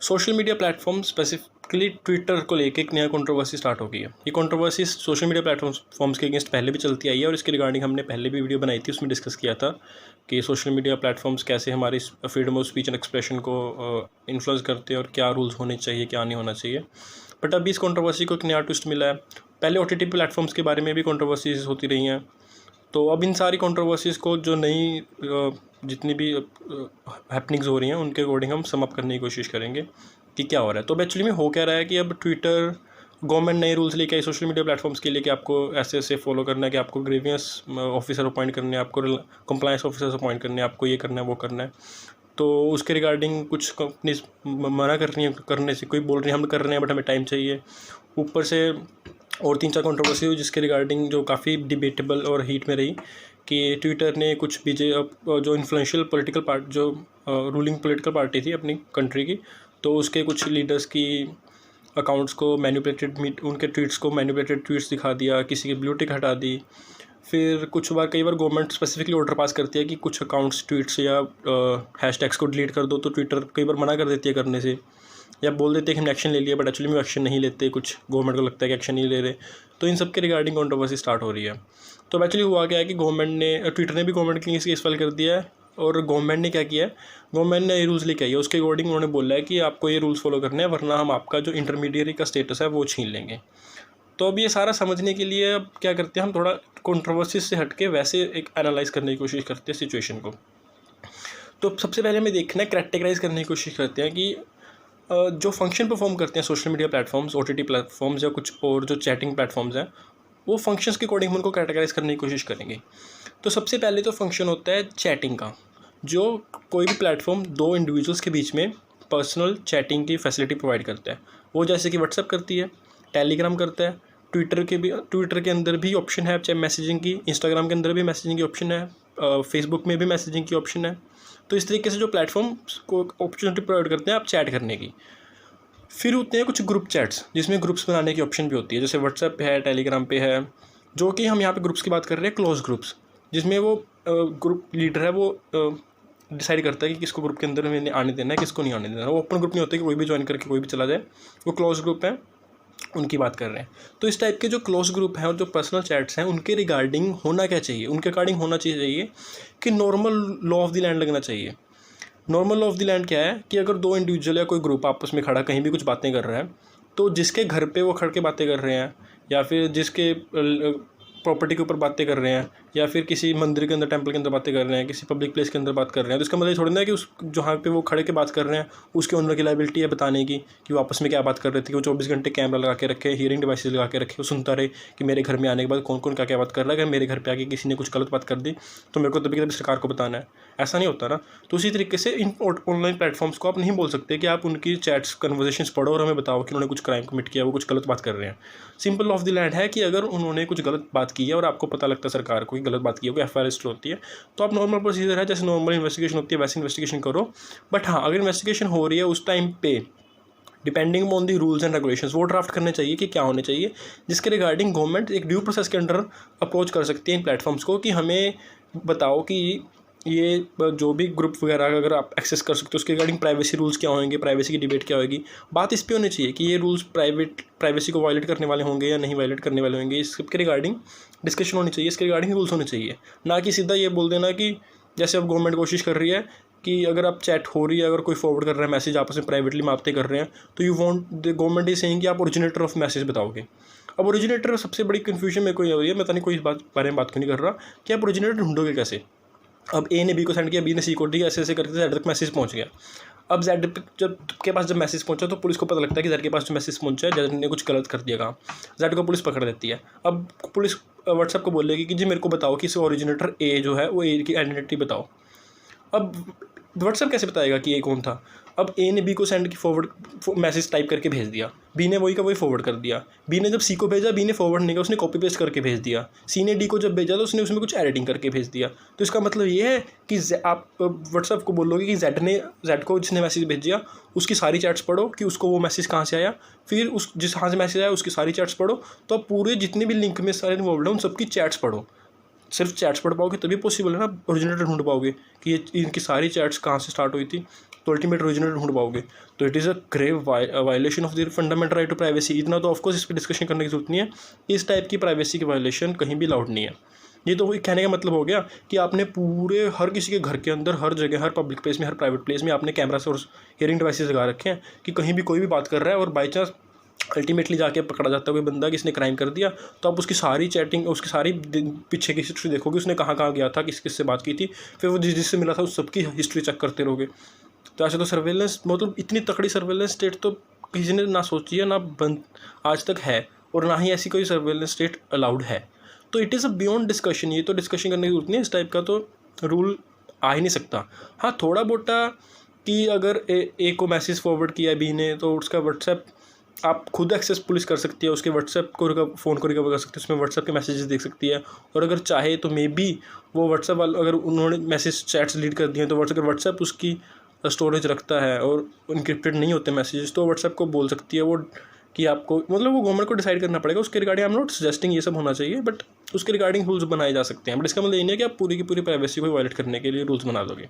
Social media platform specifically Twitter को लेके एक नया कंट्रोवर्सी स्टार्ट हो गई है। ये कंट्रोवर्सी सोशल मीडिया प्लेटफॉर्म्स के अगेंस्ट पहले भी चलती आई है और इसके रिगार्डिंग हमने पहले भी वीडियो बनाई थी, उसमें डिस्कस किया था कि सोशल मीडिया प्लेटफॉर्म्स कैसे हमारी freedom of speech and expression को इन्फ्लुएंस करते हैं और क्या रूल्स होने चाहिए, क्या नहीं होना चाहिए। बट अभी इस कंट्रोवर्सी को एक नया ट्विस्ट मिला है। पहले OTT प्लेटफॉर्म्स के बारे में भी कंट्रोवर्सीज होती रही हैं, तो अब इन सारी कंट्रोवर्सीज़ को जो नई जितनी भी हैपनिंग्स हो रही हैं उनके अकॉर्डिंग हम सम अप करने की कोशिश करेंगे कि क्या हो रहा है। तो अब एक्चुअली में हो क्या रहा है कि अब ट्विटर गवर्नमेंट नए रूल्स लेके आई सोशल मीडिया प्लेटफॉर्म्स के लिए कि आपको ऐसे ऐसे फॉलो करना है, कि आपको ग्रीवियंस ऑफिसर अपॉइंट करने हैं, आपको कंप्लायंस ऑफिसर्स अपॉइंट करने हैं, आपको ये करना है वो करना है। तो उसके रिगार्डिंग कुछ कंपनीज मना कर रही हैं करने से, कोई बोल रही है हम कर रहे हैं बट हमें टाइम चाहिए। ऊपर से और 3-4 कंट्रोवर्सी हुई जिसके रिगार्डिंग जो काफ़ी डिबेटेबल और हीट में रही कि ट्विटर ने कुछ जो इन्फ्लुएंशियल पॉलिटिकल पार्ट जो रूलिंग पॉलिटिकल पार्टी थी अपनी कंट्री की, तो उसके कुछ लीडर्स की अकाउंट्स को उनके ट्वीट्स को मैनिपुलेटेड ट्वीट्स दिखा दिया, किसी की ब्लू टिक हटा दी। फिर कई बार गवर्नमेंट स्पेसिफिकली ऑर्डर पास करती है कि कुछ अकाउंट्स ट्वीट्स या हैशटैग्स को डिलीट कर दो, तो ट्विटर कई बार मना कर देती है करने से, या बोल देते हैं कि हमने एक्शन ले लिया बट एक्चुअली में एक्शन नहीं लेते, कुछ गवर्नमेंट को लगता है कि एक्शन नहीं ले रहे। तो इन सब के रिगार्डिंग कंट्रोवर्सी स्टार्ट हो रही है। तो एक्चुअली हुआ क्या है कि ट्विटर ने भी गवर्नमेंट के केस फाइल कर दिया है, और गवर्नमेंट ने क्या किया है, गवर्नमेंट ने ये रूल्स लेके आई है, उसके अकॉर्डिंग उन्होंने बोला है कि आपको ये रूल्स फॉलो करने हैं वरना हम आपका जो इंटरमीडिएरी का स्टेटस है वो छीन लेंगे। तो अब ये सारा समझने के लिए अब क्या करते हैं, हम थोड़ा कंट्रोवर्सी से हट के वैसे एक एनालाइज करने की कोशिश करते हैं सिचुएशन को। तो सबसे पहले हमें देखना है, कैटेगराइज करने की कोशिश करते हैं कि जो फंक्शन परफॉर्म करते हैं social media platforms, OTT platforms या कुछ और जो चैटिंग प्लेटफॉर्म्स हैं, वो फंक्शंस के अकॉर्डिंग उनको कैटेगराइज करने की कोशिश करेंगे। तो सबसे पहले तो फंक्शन होता है चैटिंग का। जो कोई भी प्लेटफॉर्म दो इंडिविजुअल्स के बीच में पर्सनल चैटिंग की फैसिलिटी प्रोवाइड करता है, वो जैसे कि व्हाट्सएप करती है, टेलीग्राम करता है, ट्विटर के अंदर भी ऑप्शन है चाहे मैसेजिंग की, इंस्टाग्राम के अंदर भी मैसेजिंग की ऑप्शन है, फेसबुक में भी मैसेजिंग की ऑप्शन है। तो इस तरीके से जो प्लेटफॉर्म को अपॉर्चुनिटी प्रोवाइड करते हैं आप चैट करने की। फिर होते हैं कुछ ग्रुप चैट्स जिसमें ग्रुप्स बनाने की ऑप्शन भी होती है, जैसे व्हाट्सएप पे है, टेलीग्राम पे है। जो कि हम यहाँ पे ग्रुप्स की बात कर रहे हैं, क्लोज ग्रुप्स, जिसमें वो ग्रुप लीडर है वो डिसाइड करता है कि किसको ग्रुप के अंदर में आने देना है, किसको नहीं आने देना। वो ओपन ग्रुप नहीं होते कि कोई भी ज्वाइन करके कोई भी चला जाए, वो क्लोज ग्रुप है, उनकी बात कर रहे हैं। तो इस टाइप के जो क्लोज ग्रुप हैं और जो पर्सनल चैट्स हैं उनके रिगार्डिंग होना क्या चाहिए, उनके अकॉर्डिंग होना चाहिए कि normal law of the land लगना चाहिए। Normal law of the land क्या है कि अगर दो इंडिविजुअल या कोई ग्रुप आपस में खड़ा कहीं भी कुछ बातें कर रहा है, तो जिसके घर पे वो खड़ के बातें कर रहे हैं या फिर जिसके प्रॉपर्टी के ऊपर बातें कर रहे हैं या फिर किसी मंदिर के अंदर, टेंपल के अंदर बातें कर रहे हैं, किसी पब्लिक प्लेस के अंदर बात कर रहे हैं, तो इसका मतलब थोड़ी ना है कि उस जहाँ पे वो खड़े के बात कर रहे हैं उसके ओनर की लायबिलिटी है बताने की कि वो आपस में क्या बात कर रहे थे, कि वो 24 घंटे कैमरा लगा के रखे, हियरिंग डिवाइसेस लगा के रखे, वो सुनता रहे कि मेरे घर में आने के बाद कौन कौन क्या क्या बात कर रहा है। अगर मेरे घर पर आके किसी ने कुछ गलत बात कर दी तो मेरे को तभी सरकार को बताना है, ऐसा नहीं होता ना। तो उसी तरीके से इन ऑनलाइन प्लेटफॉर्म्स को आप नहीं बोल सकते कि आप उनकी चैट्स कन्वर्सेशंस पढ़ो और हमें बताओ कि उन्होंने कुछ क्राइम कमिट किया, वो कुछ गलत बात कर रहे हैं। Simple law of the land है कि अगर उन्होंने कुछ गलत बात की है और आपको पता लगता है सरकार को गलत बात की है, कोई FIR रजिस्टर होती है, तो आप नॉर्मल प्रोसीजर है जैसे नॉर्मल इन्वेस्टिगेशन होती है वैसे इन्वेस्टिगेशन करो। बट हाँ, अगर इन्वेस्टिगेशन हो रही है उस टाइम पे depending on the rules and regulations वो ड्राफ्ट करने चाहिए कि क्या होने चाहिए, जिसके रिगार्डिंग गवर्नमेंट एक ड्यू प्रोसेस के अंडर अप्रोच कर सकती है इन प्लेटफॉर्म्स को कि हमें बताओ कि ये जो भी ग्रुप वगैरह अगर आप एक्सेस कर सकते हो उसके रिगार्डिंग प्राइवेसी रूल्स क्या होंगे, प्राइवेसी की डिबेट क्या होगी। बात इस पे होनी चाहिए कि ये रूल्स प्राइवेसी को वायलेट करने वाले होंगे या नहीं वायलेट करने वाले होंगे, इस सबके रिगार्डिंग डिस्कशन होनी चाहिए, इसके रिगार्डिंग रूल्स होने चाहिए। ना कि सीधा ये बोल देना कि जैसे अब गवर्नमेंट कोशिश कर रही है कि अगर आप चैट हो रही है, अगर कोई फॉरवर्ड कर रहा है मैसेज आपस में प्राइवेटली बातें कर रहे हैं, तो you want the government is saying कि आप ओरिजिनेटर ऑफ मैसेज बताओगे। अब ओरिजिनेटर सबसे बड़ी कन्फ्यूजन मेरे को ये हो रही है, मैं पता नहीं कोई इस बारे में बात क्यों नहीं कर रहा कि आप ओरिजिनेटर ढूंढोगे कैसे। अब A ने B को सेंड किया, B ने C को दिया, ऐसे ऐसे करके Z तक मैसेज पहुंच गया। अब Z के पास जब मैसेज पहुंचा तो पुलिस को पता लगता है कि Z के पास जो मैसेज पहुंचा है Z ने कुछ गलत कर दिया काम, Z को पुलिस पकड़ लेती है। अब पुलिस व्हाट्सएप को बोलेगी कि जी मेरे को बताओ कि इस ओरिजिनेटर A जो है वो A की आइडेंटिटी बताओ। अब व्हाट्सएप कैसे बताएगा कि ये कौन था। अब A ने B को सेंड की फॉरवर्ड मैसेज टाइप करके भेज दिया, B ने वही का वही फॉरवर्ड कर दिया। B ने जब C को भेजा, B ने फॉरवर्ड नहीं किया, उसने कॉपी पेस्ट करके भेज दिया। C ने D को जब भेजा तो उसने उसमें कुछ एडिटिंग करके भेज दिया। तो इसका मतलब ये है कि आप व्हाट्सएप को बोलोगे कि Z को जिसने मैसेज भेजा उसकी सारी चैट्स पढ़ो कि उसको वो मैसेज कहाँ से आया, फिर उस जिस कहाँ से मैसेज आया उसकी सारी चैट्स पढ़ो। तो आप पूरे जितने भी लिंक में सारे इन्वॉल्व हैं उन सबकी चैट्स पढ़ो। सिर्फ चैट्स पढ़ पाओगे तभी पॉसिबल है ना ओरिजिनेटर ढूंढ पाओगे कि ये इनकी सारी चैट्स कहाँ से स्टार्ट हुई थी, तो अल्टीमेट ओरिजिनल ढूंढ पाओगे। तो it is a grave violation of their fundamental right to privacy. इतना तो ऑफकोर्स इस पर डिस्कशन करने की जरूरत नहीं है, इस टाइप की प्राइवेसी की वायलेशन कहीं भी अलाउड नहीं है। ये तो वही कहने का मतलब हो गया कि आपने पूरे हर किसी के घर के अंदर, हर जगह, हर पब्लिक प्लेस में, हर प्राइवेट प्लेस में आपने कैमरा और हियरिंग डिवाइसेस लगा रखे हैं कि कहीं भी कोई भी बात कर रहा है और बाई चांस अल्टीमेटली जाके पकड़ा जाता है कोई बंदा कि इसने क्राइम कर दिया, तो आप उसकी सारी चैटिंग, उसकी सारी पीछे की हिस्ट्री देखोगे, उसने कहाँ कहाँ गया था, किस किस से बात की थी, फिर वो जिससे मिला था उस सबकी हिस्ट्री चेक करते रहोगे। तो ऐसे तो सर्वेलेंस, मतलब इतनी तकड़ी सर्वेलेंस स्टेट तो किसी ने ना सोची है, ना बंद आज तक है, और ना ही ऐसी कोई सर्वेलेंस स्टेट अलाउड है। तो it is a beyond discussion, ये तो डिस्कशन करने की जरूरत नहीं है, इस टाइप का तो रूल आ ही नहीं सकता। हाँ, थोड़ा बोटा कि अगर ए को मैसेज फॉरवर्ड किया बी ने, तो उसका व्हाट्सएप आप खुद एक्सेस पुलिस कर सकती है, उसके व्हाट्सएप को फ़ोन को रिकवर कर सकती है, उसमें व्हाट्सएप के मैसेजेस देख सकती है, और अगर चाहे तो मे बी वो व्हाट्सएप वाला, अगर उन्होंने मैसेज चैट्स डिलीट कर दिए तो व्हाट्सएप उसकी स्टोरेज रखता है और इनक्रिप्टेड नहीं होते मैसेजेस, तो व्हाट्सएप को बोल सकती है वो कि आपको, मतलब वो गवर्नमेंट को डिसाइड करना पड़ेगा उसके regarding. I am not suggesting ये सब होना चाहिए, बट उसके रिगार्डिंग रूल्स बनाए जा सकते हैं। बट इसका मतलब ये नहीं है कि आप पूरी की पूरी प्राइवेसी को वायलेट करने के लिए रूल्स बना दोगे।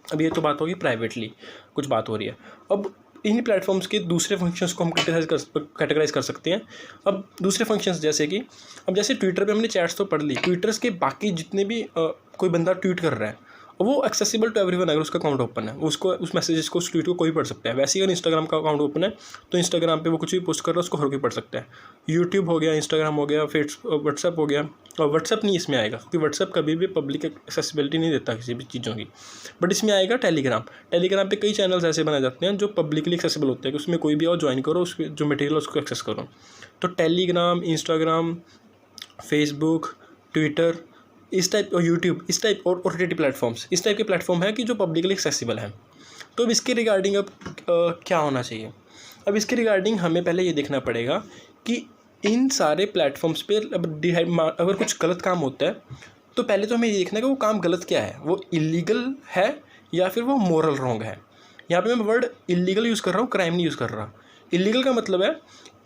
अब ये तो बात होगी प्राइवेटली कुछ बात हो रही है। अब इन प्लेटफॉर्म्स के दूसरे फंक्शंस को हम कैटेगराइज कर सकते हैं। अब दूसरे फंक्शंस जैसे कि, अब जैसे ट्विटर पे हमने चैट्स तो पढ़ ली, ट्विटर्स के बाकी जितने भी कोई बंदा ट्वीट कर रहा है वो एक्सेसिबल टू एवरीवन, अगर उसका अकाउंट ओपन है उसको, उस मैसेजेस को, उस ट्वीट को कोई पढ़ सकता है। वैसे ही अगर इंस्टाग्राम का अकाउंट ओपन है तो इंस्टाग्राम पे वो कुछ भी पोस्ट कर रहा है उसको हर कोई पढ़ सकता है। यूट्यूब हो गया, इंस्टाग्राम हो गया, व्हाट्सएप हो गया, और व्हाट्सएप नहीं इसमें आएगा क्योंकि व्हाट्सएप कभी भी पब्लिक एक्सेसिबिलिटी नहीं देता किसी भी चीज़ों की। बट इसमें आएगा टेलीग्राम। टेलीग्राम पे कई चैनल्स ऐसे बनाए जाते हैं जो पब्लिकली एक्सेसिबल होते हैं कि उसमें कोई भी आओ, ज्वाइन करो, उसके जो मटेरियल उसको एक्सेस करो। तो टेलीग्राम, इंस्टाग्राम, फेसबुक, ट्विटर, इस टाइप, और यूट्यूब, इस टाइप, और OTT प्लेटफॉर्म्स, इस टाइप के प्लेटफॉर्म है कि जो पब्लिकली एक्सेसिबल हैं। तो अब इसके रिगार्डिंग अब क्या होना चाहिए? अब इसके रिगार्डिंग हमें पहले ये देखना पड़ेगा कि इन सारे प्लेटफॉर्म्स पे अब अगर कुछ गलत काम होता है तो पहले तो हमें ये देखना है कि वो काम गलत क्या है, वो इलीगल है या फिर वो मोरल रॉन्ग है। यहाँ पे मैं वर्ड इलीगल यूज़ कर रहा हूँ, क्राइम नहीं यूज़ कर रहा। इलीगल का मतलब है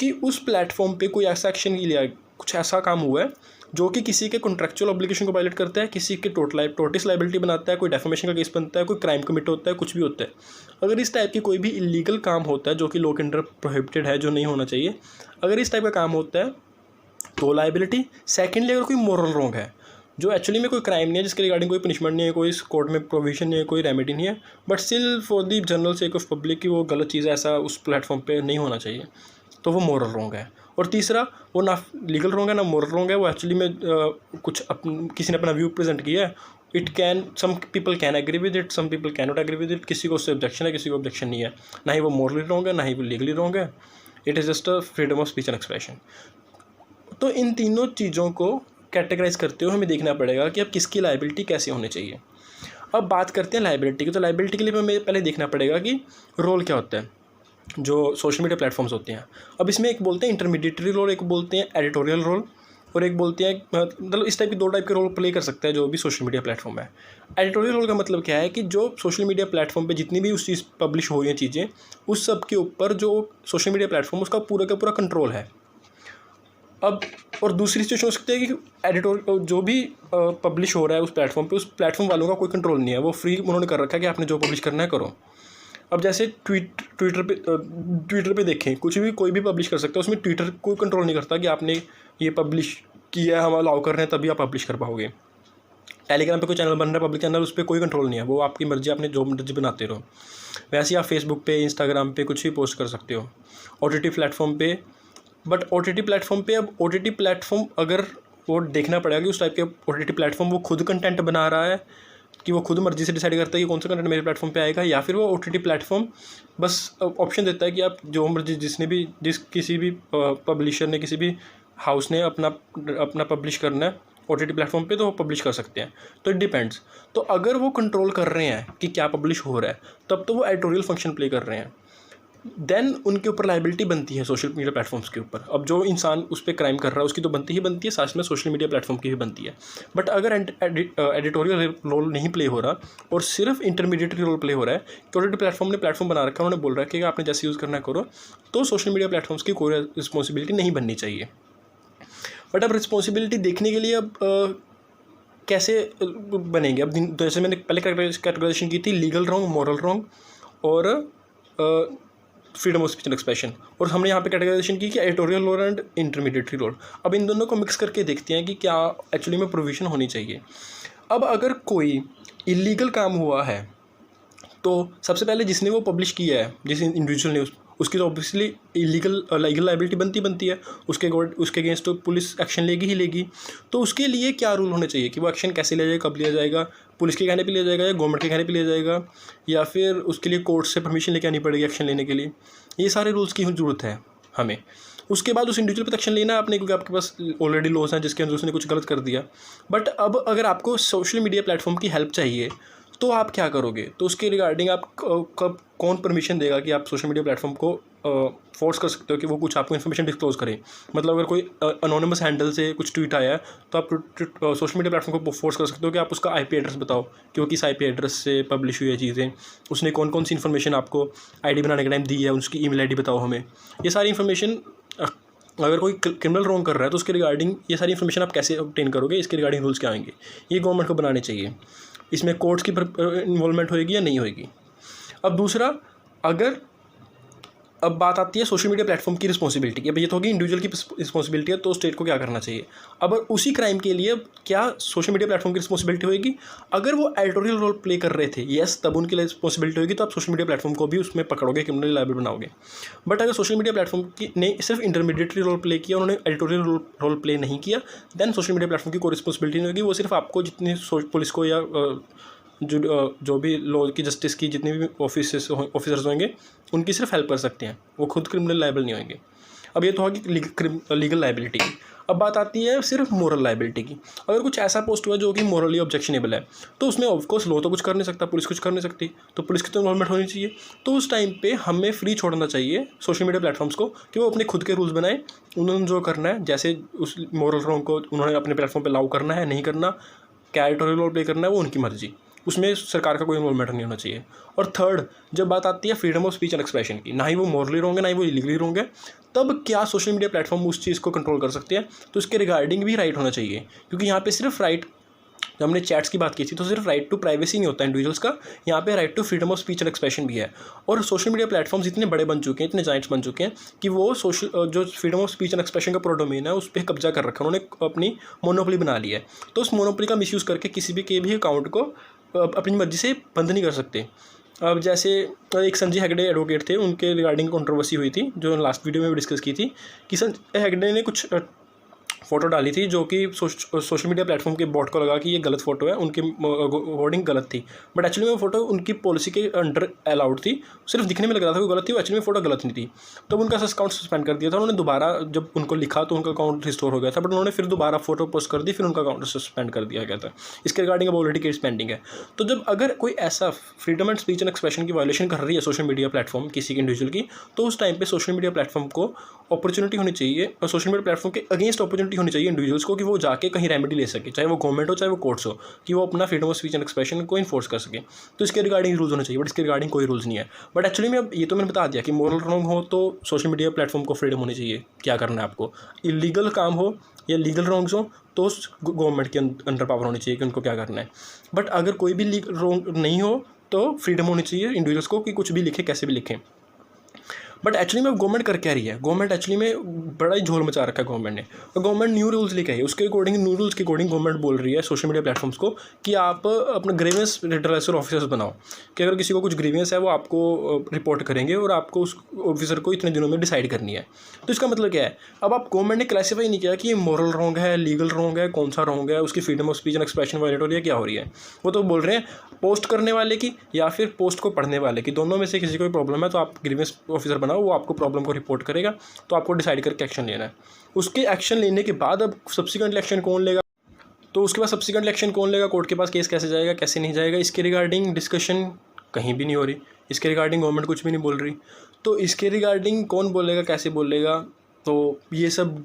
कि उस प्लेटफॉर्म पे कोई ऐसा एक्शन नहीं लिया, कुछ ऐसा काम हुआ है जो कि किसी के कॉन्ट्रेक्चुअल ऑब्लिगेशन को वायलेट करता है, किसी के टोटिस लाइबिलिटी बनाता है, कोई डेफेमेशन का केस बनता है, कोई क्राइम कमिट होता है, कुछ भी होता है। अगर इस टाइप की कोई भी इलीगल काम होता है जो कि लॉ के अंडर प्रोहिबिटेड है, जो नहीं होना चाहिए, अगर इस टाइप का काम होता है तो लाइबिलिटी। सेकेंडली, अगर कोई मोरल रॉन्ग है जो एक्चुअली में कोई क्राइम नहीं है, जिसके रिगार्डिंग कोई पनिशमेंट नहीं है, कोई कोर्ट में प्रोविजन नहीं है, कोई रेमेडी नहीं है, but still for the general sake of public की वो गलत चीज़ है, ऐसा उस प्लेटफॉर्म पे नहीं होना चाहिए, तो वो मोरल रॉन्ग है। और तीसरा, वो ना लीगल रॉन्ग है ना मोरल रॉन्ग है, वो एक्चुअली में कुछ किसी ने अपना व्यू प्रेजेंट किया है। It can, some people can agree with it, some people can not agree with it. किसी को उससे ऑब्जेक्शन है, किसी को ऑब्जेक्शन नहीं है। ना ही वो मोरली रॉन्ग है, ना ही वो लीगली रॉन्ग है। It is just a freedom of speech and expression. तो इन तीनों चीज़ों को कैटेगराइज करते हुए हमें देखना पड़ेगा कि अब किसकी लाइबिलिटी कैसे होनी चाहिए। अब बात करते हैं लाइबिलिटी की। तो लाइबिलिटी के लिए हमें पहले देखना पड़ेगा कि रोल क्या होता है जो सोशल मीडिया प्लेटफॉर्म्स होते हैं। अब इसमें एक बोलते हैं इंटरमीडिएटरी रोल, एक बोलते हैं एडिटोरियल रोल, और एक बोलते हैं, मतलब इस टाइप की 2 टाइप के रोल प्ले कर सकता है जो भी सोशल मीडिया प्लेटफॉर्म है। एडिटोरियल रोल का मतलब क्या है कि जो सोशल मीडिया प्लेटफॉर्म पे जितनी भी उस चीज़ पब्लिश हो रही हैं चीज़ें, उस सब के ऊपर जो सोशल मीडिया प्लेटफॉर्म उसका पूरा का पूरा कंट्रोल है। अब और दूसरी सिचुएशन हो सकती है कि एडिटोरियल जो भी पब्लिश हो रहा है उस प्लेटफॉर्म पे, उस प्लेटफॉर्म वालों का कोई कंट्रोल नहीं है, वो फ्री उन्होंने कर रखा है कि आपने जो पब्लिश करना है करो। अब जैसे ट्विटर पे देखें, कुछ भी कोई भी पब्लिश कर सकता है, उसमें ट्विटर कोई कंट्रोल नहीं करता कि आपने ये पब्लिश किया है, हम अलाउ कर रहे हैं तभी आप पब्लिश कर पाओगे। टेलीग्राम पे कोई चैनल बन रहा है, पब्लिक चैनल, उस पर कोई कंट्रोल नहीं है, वो आपकी मर्जी, आपने जो मर्जी बनाते रहो। वैसे ही आप फेसबुक पे, इंस्टाग्राम पे कुछ भी पोस्ट कर सकते हो OTT प्लेटफॉर्म पे। बट OTT प्लेटफॉर्म पे, अब OTT प्लेटफॉर्म अगर वो देखना पड़ेगा कि उस टाइप के OTT प्लेटफॉर्म वो खुद कंटेंट बना रहा है, कि वो खुद मर्जी से डिसाइड करता है कि कौन सा कंटेंट मेरे प्लेटफॉर्म पे आएगा, या फिर वो OTT प्लेटफॉर्म बस ऑप्शन देता है कि आप जो मर्जी, किसी भी पब्लिशर ने, किसी भी हाउस ने अपना पब्लिश करना है OTT प्लेटफॉर्म पे तो वो पब्लिश कर सकते हैं। तो इट डिपेंड्स। तो अगर वो कंट्रोल कर रहे हैं कि क्या पब्लिश हो रहा है, तब तो वो एडिटोरियल फंक्शन प्ले कर रहे हैं। देन उनके ऊपर लाइबिलिटी बनती है सोशल मीडिया प्लेटफॉर्म्स के ऊपर। अब जो इंसान उस पर क्राइम कर रहा है उसकी तो बनती ही बनती है, साथ में सोशल मीडिया प्लेटफॉर्म की भी बनती है। बट अगर एडिटोरियल रोल नहीं प्ले हो रहा और सिर्फ इंटरमीडिएटरी रोल प्ले हो रहा है, तो ऑलरेडी प्लेटफॉर्म ने प्लेटफॉर्म बना रखा है, उन्होंने बोल रहा है कि आपने जैसे यूज़ करना करो, तो सोशल मीडिया प्लेटफॉर्म्स की कोई रिस्पॉन्सिबिलिटी नहीं बननी चाहिए। बट अब रिस्पॉन्सिबिलिटी देखने के लिए अब कैसे बनेंगे? अब जैसे मैंने पहले कैटेगराइजेशन की थी, लीगल रॉन्ग, मोरल रॉन्ग और freedom of speech and expression. और हमने यहाँ पे कैटेगराइजेशन की कि editorial law and intermediary law. अब इन दोनों को मिक्स करके देखते हैं कि क्या एक्चुअली में प्रोविज़न होनी चाहिए। अब अगर कोई इलीगल काम हुआ है तो सबसे पहले जिसने वो पब्लिश किया है, जिस इंडिविजुअल ने, उसकी तो ऑब्वियसली लीगल लाइबिलिटी बनती है, उसके अगेंस्ट तो पुलिस एक्शन लेगी ही लेगी। तो उसके लिए क्या रूल होने चाहिए कि वो एक्शन कैसे लिया जाएगा, कब लिया जाएगा, पुलिस के कहने पे लिया जाएगा या गवर्नमेंट के कहने पे लिया जाएगा, या फिर उसके लिए कोर्ट से परमिशन लेके आनी पड़ेगी एक्शन लेने के लिए। ये सारे रूल्स की ज़रूरत है हमें। उसके बाद उस इंडिविजुअल पर एक्शन लेना है आपने, क्योंकि आपके पास ऑलरेडी लॉज हैं जिसके अंदर उसने कुछ गलत कर दिया। बट अब अगर आपको सोशल मीडिया प्लेटफॉर्म की हेल्प चाहिए तो आप क्या करोगे? तो उसके रिगार्डिंग आप कब कौन परमिशन देगा कि आप सोशल मीडिया प्लेटफॉर्म को फोर्स कर सकते हो कि वो कुछ आपको इन्फॉर्मेशन डिस्क्लोज करे? मतलब अगर कोई अनोनिमस हैंडल से कुछ ट्वीट आया है तो आप सोशल मीडिया प्लेटफॉर्म को फोर्स कर सकते हो कि आप उसका IP एड्रेस बताओ कि वो किस IP एड्रेस से पब्लिश हुई है चीज़ें, उसने कौन कौन सी इन्फॉर्मेशन आपको ID बनाने के टाइम दी है, उसकी email ID बताओ हमें। ये सारी इन्फॉर्मेशन, अगर कोई क्रिमिनल रॉन्ग कर रहा है तो उसके रिगार्डिंग ये सारी इन्फॉर्मेशन आप कैसे ऑब्टेन करोगे, इसके रिगार्डिंग रूल्स क्या आएंगे, ये गवर्नमेंट को बनाने चाहिए। इसमें कोर्ट्स की इन्वॉल्वमेंट होएगी या नहीं होएगी। अब दूसरा, अब बात आती है सोशल मीडिया प्लेटफॉर्म की रिस्पॉन्सिबिलिटी की। अब ये तो होगी इंडिविजुअल की रिस्पॉन्सिबिलिटी है, तो स्टेट को क्या करना चाहिए। अब उसी क्राइम के लिए क्या सोशल मीडिया प्लेटफॉर्म की रिस्पॉन्सिबिलिटी होगी? अगर वो एडिटोरियल रोल प्ले कर रहे थे, येस, तब उनकी रिस्पॉन्सिबिलिटी होगी, तो आप सोशल मीडिया प्लेटफॉर्म को भी उसमें पकड़ोगे, क्रिमिनल लायबल बनाओगे। बट अगर सोशल मीडिया प्लेटफॉर्म की ने सिर्फ इंटरमीडिएटरी रोल प्ले किया, उन्होंने एडिटोरियल रोल प्ले नहीं किया, देन सोशल मीडिया प्लेटफॉर्म की कोई रिस्पॉन्सिबिलिटी नहीं होगी। वो सिर्फ आपको जितनी पुलिस को या जो भी लॉ की, जस्टिस की जितने भी ऑफिसर्स होंगे उनकी सिर्फ हेल्प कर सकते हैं, वो खुद क्रिमिनल लायबल नहीं होंगे। अब ये तो होगी लीगल लायबिलिटी की। अब बात आती है सिर्फ मोरल लायबिलिटी की। अगर कुछ ऐसा पोस्ट हुआ जो कि मोरली ऑब्जेक्शनेबल है, तो उसमें ऑफकोर्स लॉ तो कुछ कर नहीं सकता, पुलिस कुछ कर नहीं सकती, तो पुलिस की तो इन्वॉल्वमेंट होनी चाहिए। तो उस टाइम पे हमें फ्री छोड़ना चाहिए सोशल मीडिया प्लेटफॉर्म्स को कि वो अपने खुद के रूल्स बनाएं, उन्होंने जो करना है, जैसे उस मोरल रॉन्ग को उन्होंने अपने प्लेटफॉर्म पर अलाउ करना है, नहीं करना, क्या एडिटोरियल रोल प्ले करना है, वो उनकी मर्जी, उसमें सरकार का कोई इन्वॉल्वमेंट नहीं होना चाहिए। और थर्ड, जब बात आती है freedom of speech and expression की, ना ही वो मॉरली रॉन्ग है, ना ही वो इलीगली रॉन्ग है, तब क्या सोशल मीडिया प्लेटफॉर्म उस चीज़ को कंट्रोल कर सकते हैं? तो इसके रिगार्डिंग भी राइट होना चाहिए, क्योंकि यहाँ पे सिर्फ राइट, जब हमने चैट्स की बात की थी तो सिर्फ राइट टू प्राइवेसी नहीं होता इंडिविजुअल्स का, यहाँ पे right to freedom of speech and expression भी है। और सोशल मीडिया प्लेटफॉर्म्स इतने बड़े बन चुके हैं, इतने जाइंट्स बन चुके हैं कि वो जो freedom of speech and expression का पूरा डोमेन है उस पर कब्जा कर रखा है, उन्होंने अपनी मोनोपोली बना ली है। तो उस मोनोपोली का मिसयूज़ करके किसी भी अकाउंट को अपनी मर्जी से बंद नहीं कर सकते। अब जैसे एक संजय हेगड़े एडवोकेट थे, उनके रिगार्डिंग कंट्रोवर्सी हुई थी जो लास्ट वीडियो में भी डिस्कस की थी, कि संजय हेगड़े ने कुछ फ़ोटो डाली थी जो कि सोशल मीडिया प्लेटफॉर्म के बॉट को लगा कि ये गलत फ़ोटो है, उनकी वर्डिंग गलत थी, बट एक्चुअली में फ़ोटो उनकी पॉलिसी के अंडर अलाउड थी, सिर्फ दिखने में लग रहा था वो गलत थी, वो एक्चुअली में फ़ोटो गलत नहीं थी। तो उनका अकाउंट सस्पेंड कर दिया था। उन्होंने दोबारा जब उनको लिखा तो उनका अकाउंट रिस्टोर हो गया था, बट उन्होंने फिर दोबारा फोटो पोस्ट कर दी, फिर उनका अकाउंट सस्पेंड कर दिया गया था। इसके रिगार्डिंग अब ऑलरेडी केस पेंडिंग है। तो जब अगर कोई ऐसा freedom and speech and expression की वायलेशन कर रही है सोशल मीडिया प्लेटफॉर्म किसी के इंडिविजुअल की, तो उस टाइम पे सोशल मीडिया प्लेटफॉर्म को अपॉर्चुनिटी होनी चाहिए, और सोशल मीडिया प्लेटफॉर्म के अगेंस्ट अपॉर्चुनिटी होनी चाहिए इंडिविजुअल्स को, कि वो जाके कहीं रेमेडी ले सके, चाहे वो गवर्नमेंट हो चाहे वो कोर्ट्स हो, कि वो अपना freedom of speech and expression को इन्फोर्स कर सके। तो इसके रिगार्डिंग रूल्स होने चाहिए, बट इसके रिगार्डिंग कोई रूल्स नहीं है। बट एक्चुअली में अब ये तो मैंने बता दिया कि मोरल रॉन्ग हो तो सोशल मीडिया प्लेटफॉर्म को फ्रीडम होनी चाहिए, क्या करना है आपको। इलीगल काम हो या लीगल रॉन्ग्स हो तो गवर्नमेंट के अंडर पावर होनी चाहिए कि उनको क्या करना है। बट अगर कोई भी लीगल रॉन्ग नहीं हो तो फ्रीडम होनी चाहिए इंडिविजुअल्स को कि कुछ भी लिखें, कैसे भी लिखें। बट एक्चुअली में गवर्नमेंट कर क्या रही है, गवर्नमेंट एक्चुअली में बड़ा ही झोल मचा रखा है गवर्नमेंट ने। और गवर्नमेंट न्यू रूल्स लेके आई है, उसके अकॉर्डिंग न्यू रूल्स के अकॉर्डिंग गवर्नमेंट बोल रही है सोशल मीडिया प्लेटफॉर्म्स को कि आप अपना ग्रीवेंस रिड्रेसल ऑफिसर्स बनाओ, कि अगर किसी को कुछ ग्रीवेंस है वो आपको रिपोर्ट करेंगे और आपको उस ऑफिसर को इतने दिनों में डिसाइड करनी है। तो इसका मतलब क्या है, अब आप गवर्नमेंट ने क्लासीफाई नहीं किया कि ये मॉरल रॉन्ग है, लीगल रॉन्ग है, कौन सा रॉन्ग है, उसकी freedom of speech and expression violate हो रही है, क्या हो रही है। वो तो बोल रहे हैं पोस्ट करने वाले की या फिर पोस्ट को पढ़ने वाले की, दोनों में से किसी को प्रॉब्लम है तो आप ग्रीवेंस ऑफिसर बनाओ, वो आपको प्रॉब्लम को रिपोर्ट करेगा, तो आपको डिसाइड करके एक्शन लेना है। उसके एक्शन लेने के बाद अब सब्सिक्वेंट एक्शन कौन लेगा, तो उसके बाद सब्सिक्वेंट एक्शन कौन लेगा, कोर्ट के पास केस कैसे जाएगा, कैसे नहीं जाएगा, इसके रिगार्डिंग डिस्कशन कहीं भी नहीं हो रही, इसके रिगार्डिंग गवर्नमेंट कुछ भी नहीं बोल रही। तो इसके रिगार्डिंग कौन बोलेगा, कैसे बोलेगा, तो ये सब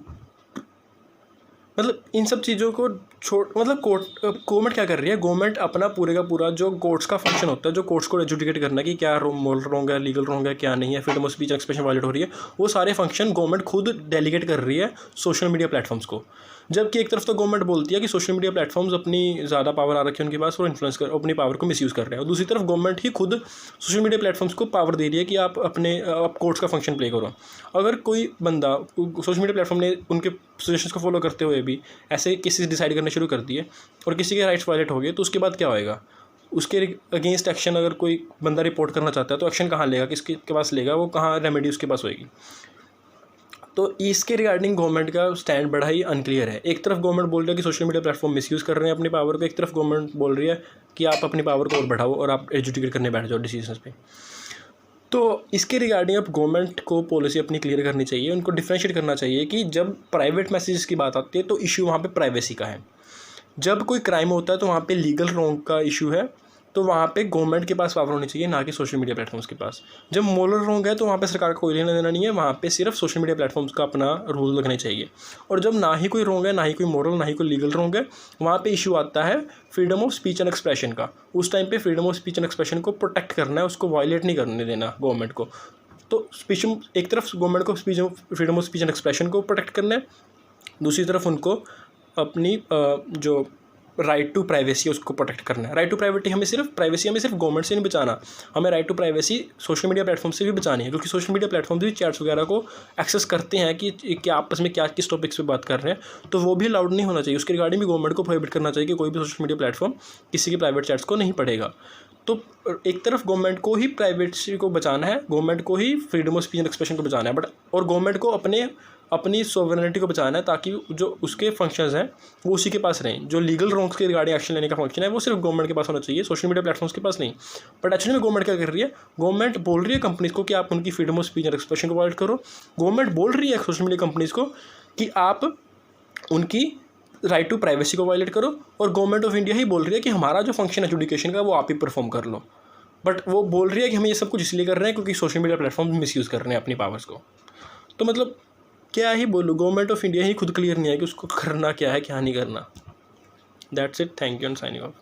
मतलब इन सब चीज़ों को मतलब गवर्नमेंट क्या कर रही है, गवर्नमेंट अपना पूरे का पूरा जो कोर्ट्स का फंक्शन होता है, जो कोर्ट्स को एजुकेट करना कि क्या मोरल रॉन्ग है, लीगल रॉन्ग है, क्या नहीं है, freedom of speech expression violate हो रही है, वो सारे फंक्शन गवर्नमेंट खुद डेलीगेट कर रही है सोशल मीडिया प्लेटफॉर्म्स को। जबकि एक तरफ तो गवर्नमेंट बोलती है कि सोशल मीडिया प्लेटफॉर्म्स अपनी ज़्यादा पावर आ रखी है उनके पास और इन्फ्लुएंस कर अपनी पावर को मिसयूज़ कर रहे हैं, और दूसरी तरफ गवर्नमेंट ही खुद सोशल मीडिया प्लेटफॉर्म्स को पावर दे रही है कि आप कोर्ट्स का फंक्शन प्ले करो। अगर कोई बंदा सोशल मीडिया प्लेटफॉर्म ने उनके सजेशंस को फॉलो करते हुए भी ऐसे केसेस डिसाइड करने शुरू कर दिए और किसी के राइट्स वायलेट हो गए, तो उसके बाद क्या होएगा? उसके अगेंस्ट एक्शन अगर कोई बंदा रिपोर्ट करना चाहता है तो एक्शन कहाँ लेगा, किसके पास लेगा, वो कहाँ रेमेडी उसके पास होएगी? तो इसके रिगार्डिंग गवर्नमेंट का स्टैंड बड़ा ही अनक्लियर है। एक तरफ गवर्नमेंट बोल रही है कि सोशल मीडिया प्लेटफॉर्म मिसयूज़ कर रहे हैं अपनी पावर को, एक तरफ गवर्नमेंट बोल रही है कि आप अपनी पावर को और बढ़ाओ और आप एजुकेट करने बैठ जाओ डिसीजंस पे। तो इसके रिगार्डिंग अब गवर्नमेंट को पॉलिसी अपनी क्लियर करनी चाहिए, उनको डिफ्रेंशिएट करना चाहिए कि जब प्राइवेट मैसेजेस की बात आती है तो इशू वहाँ पे प्राइवेसी का है, जब कोई क्राइम होता है तो वहाँ पे लीगल रॉन्ग का इशू है, तो वहाँ पे गवर्नमेंट के पास पावर होनी चाहिए, ना कि सोशल मीडिया प्लेटफॉर्म्स के पास। जब मोरल रॉन्ग है तो वहाँ पे सरकार का कोई लेना देना नहीं है, वहाँ पे सिर्फ सोशल मीडिया प्लेटफॉर्म्स का अपना रूल लगने चाहिए। और जब ना ही कोई रॉन्ग है, ना ही कोई मोरल, ना ही कोई लीगल रॉन्ग है, वहाँ पे इशू आता है freedom of speech and expression का। उस टाइम पे freedom of speech and expression को प्रोटेक्ट करना है, उसको वायलेट नहीं करने देना गवर्नमेंट को। तो स्पीच एक तरफ गवर्नमेंट को freedom of speech and expression को प्रोटेक्ट करना है, दूसरी तरफ उनको अपनी जो राइट टू प्राइवेसी उसको प्रोटेक्ट करना है। राइट टू प्राइवेसी हमें सिर्फ गवर्नमेंट से नहीं बचाना, हमें right to privacy social media platform से भी बचानी है, क्योंकि सोशल मीडिया प्लेटफॉर्म भी चैट्स वगैरह को एक्सेस करते हैं कि क्या आपस में क्या किस टॉपिक्स पे बात कर रहे हैं, तो वो भी अलाउड नहीं होना चाहिए। उसके रिगार्डिंग भी गवर्नमेंट को प्रोहिबिट करना चाहिए कि कोई भी सोशल मीडिया प्लेटफॉर्म किसी के प्राइवेट चैट्स को नहीं पढ़ेगा। तो एक तरफ गवर्नमेंट को ही प्राइवेसी को बचाना है, गवर्नमेंट को ही freedom of speech and expression को बचाना है, और गवर्नमेंट को अपनी सोवरेनिटी को बचाना है, ताकि जो उसके फंक्शंस हैं वो उसी के पास रहें। जो लीगल रॉन्ग्स के रिगार्डिंग एक्शन लेने का फंक्शन है वो सिर्फ गवर्नमेंट के पास होना चाहिए, सोशल मीडिया प्लेटफॉर्म्स के पास नहीं। बट एक्चुअली में गवर्नमेंट क्या कर रही है, गवर्नमेंट बोल रही है कंपनीज़ को कि आप उनकी freedom of speech and expression को वायलेट करो। गवर्नमेंट बोल रही है सोशल मीडिया कंपनीज़ को कि आप उनकी राइट टू प्राइवेसी को वायलेट करो, और गवर्नमेंट ऑफ इंडिया ही बोल रही है कि हमारा जो फंक्शन है एजुकेशन का वो आप ही परफॉर्म कर लो। बट वो बोल रही है कि हम ये सब कुछ इसलिए कर रहे हैं क्योंकि सोशल मीडिया प्लेटफॉर्म मिसयूज़ कर रहे हैं अपनी पावर्स को। तो मतलब क्या ही बोलूँ, गवर्नमेंट ऑफ इंडिया ही खुद क्लियर नहीं है कि उसको करना क्या है, क्या नहीं करना। That's it, thank you and signing off.